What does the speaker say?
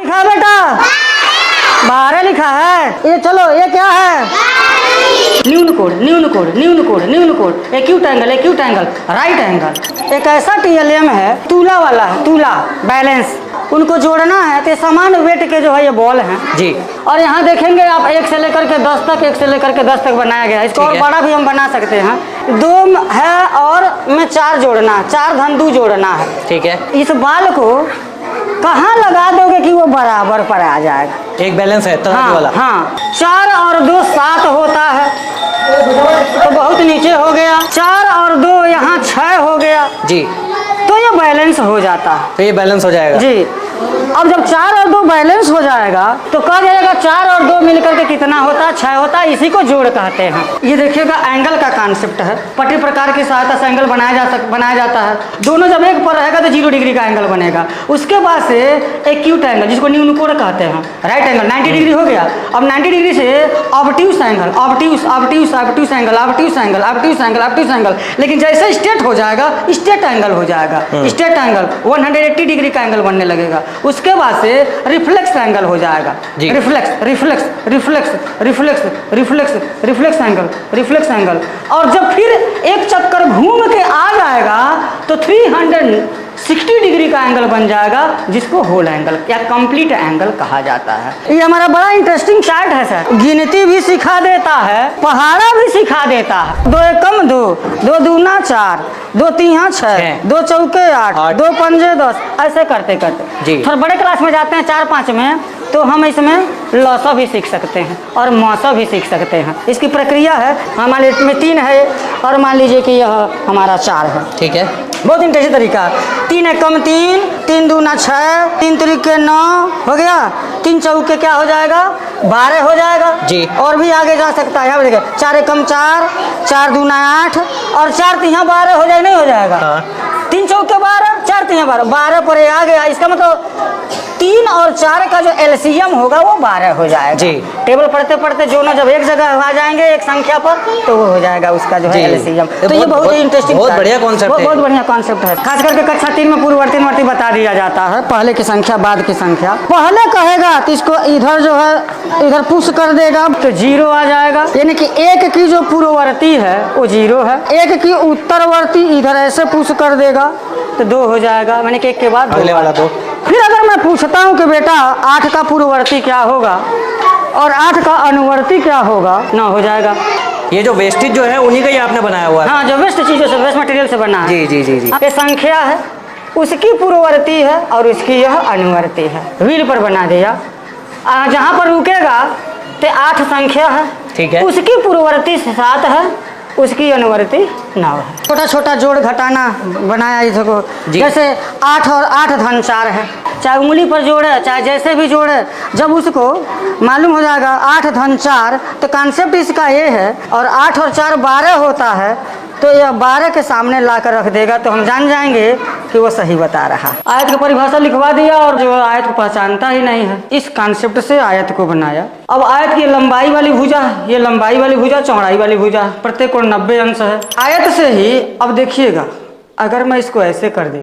लिखा है बेटा? 12 लिखा है। ये चलो, ये क्या है? न्यून कोण, न्यून कोण, न्यून कोण, न्यून कोण, acute angle, acute angle, right angle. एक ऐसा टीएलएम है, तुला वाला है, तुला बैलेंस, उनको जोड़ना है तो समान वेट के जो है ये बॉल हैं जी। और यहाँ देखेंगे आप 1 से लेकर के 10 तक, 1 से लेकर के 10 तक बनाया गया है। इसको और बड़ा भी हम बना सकते हैं। 2 है और में 4 जोड़ना है, 4 धंधु जोड़ना है। ठीक है। इस बाल को कहाँ लगा दोगे कि वो बराबर पर आ जाएगा? एक बैलेंस है तराजू वाला। हाँ, 4 और 2 7 होता है तो बहुत नीचे हो गया। 4 और 2 यहाँ 6 हो गया जी, तो ये बैलेंस हो जाता है। तो ये बैलेंस हो जाएगा जी। अब जब 4 और 2 बैलेंस हो जाएगा तो कहा जाएगा 4 और 2 मिलकर के कितना होता है? 6 होता है। इसी को जोड़ कहते हैं। ये देखिएगा एंगल का कॉन्सेप्ट है। पट्टी प्रकार की सहायता से एंगल बनाया जाता है। दोनों जब एक पर रहेगा तो 0 डिग्री का एंगल बनेगा। उसके बाद से एक्यूट एंगल, जिसको न्यून कोण कहते हैं, राइट एंगल 90 डिग्री हो गया। अब 90 डिग्री से obtuse angle, obtuse obtuse obtuse angle, obtuse angle, obtuse angle, obtuse angle. लेकिन जैसे स्ट्रेट हो जाएगा स्ट्रेट एंगल हो जाएगा। स्ट्रेट एंगल 180 डिग्री का एंगल बनने लगेगा। उसके बाद से रिफ्लेक्स एंगल हो जाएगा। Reflex reflex reflex reflex reflex reflex angle, reflex angle. और जब फिर एक चक्कर घूम के आ जाएगा तो 360 डिग्री का एंगल बन जाएगा, जिसको होल एंगल या कंप्लीट एंगल कहा जाता है। ये हमारा बड़ा इंटरेस्टिंग चार्ट है सर। गिनती भी सिखा देता है, पहाड़ा भी सिखा देता है। 2 एकम 2, 2 दूना 4, 2 तीहा 6, 2 चौके 8, 2 पंजे 10, ऐसे करते करते थोड़ा बड़े क्लास में जाते हैं 4-5 में तो हम इसमें लॉसा भी सीख सकते हैं और मौसा भी सीख सकते हैं। इसकी प्रक्रिया है, हमारे में 3 है और मान लीजिए कि यह हमारा 4 है। ठीक है, बहुत इंटरेस्टिंग तरीका है। 3 एकम 3, 3 दूना 6, 3 त्रिके 9 हो गया। 3 चौके क्या हो जाएगा? 12 हो जाएगा जी। और भी आगे जा सकता है। देखिए 4 एकम 4, 4 दूना 8 और 4 तिहा 12 हो जाए, नहीं हो जाएगा? 3 चौके 12, 4 तिहा 12, 12 पर आ गया। इसका मतलब 3 और 4 का जो एलसीएम होगा वो 12 हो जाएगा जी। टेबल पढ़ते पढ़ते दोनों जब एक जगह आ जाएंगे एक संख्या पर तो वो हो जाएगा उसका जो है एलसीएम। तो ये बहुत ही इंटरेस्टिंग, बहुत बढ़िया कॉन्सेप्ट है। बहुत बढ़िया कॉन्सेप्ट है। खास करके कक्षा 3 में पूर्ववर्ती बता दिया जाता है, पहले की संख्या बाद की संख्या। पहले कहेगा तो इसको इधर जो है इधर पुश कर देगा तो 0 आ जाएगा, यानी कि 1 की जो पूर्ववर्ती है वो 0 है। 1 की उत्तरवर्ती इधर ऐसे पुश कर देगा तो 2 हो जाएगा, मैंने कि 1 के बाद अगले वाला 2। फिर अगर मैं पूछता हूँ कि बेटा 8 का पूर्ववर्ती क्या होगा और 8 का अनुवर्ती क्या होगा, 9 हो जाएगा। ये जो वेस्टेज जो है उन्हीं का ही आपने बनाया हुआ है? हाँ, जो वेस्ट चीजों से, वेस्ट मटेरियल से बना है। जी जी जी जी। ये संख्या है, उसकी पूर्ववर्ती है और उसकी यह अनुवर्ती है। व्हील पर बना दिया, जहाँ पर रुकेगा तो 8 संख्या है। ठीक है। उसकी पूर्ववर्ती 7 है, उसकी अनुवर्ती 9 है। छोटा छोटा जोड़ घटाना बनाया इसको, जैसे 8 और 8 धन 4 है। चाहे उंगली पर जोड़े चाहे जैसे भी जोड़े, जब उसको मालूम हो जाएगा 8 धन 4 तो कॉन्सेप्ट इसका ये है। और 8 और 4 12 होता है तो यह 12 के सामने ला कर रख देगा तो हम जान जाएंगे कि वो सही बता रहा। आयत की परिभाषा लिखवा दिया और जो आयत को पहचानता ही नहीं है, इस कॉन्सेप्ट से आयत को बनाया। अब आयत की लंबाई वाली भुजा, ये लंबाई वाली भुजा, चौड़ाई वाली भुजा, प्रत्येक कोण 90 अंश है। आयत से ही अब देखिएगा, अगर मैं इसको ऐसे कर दूं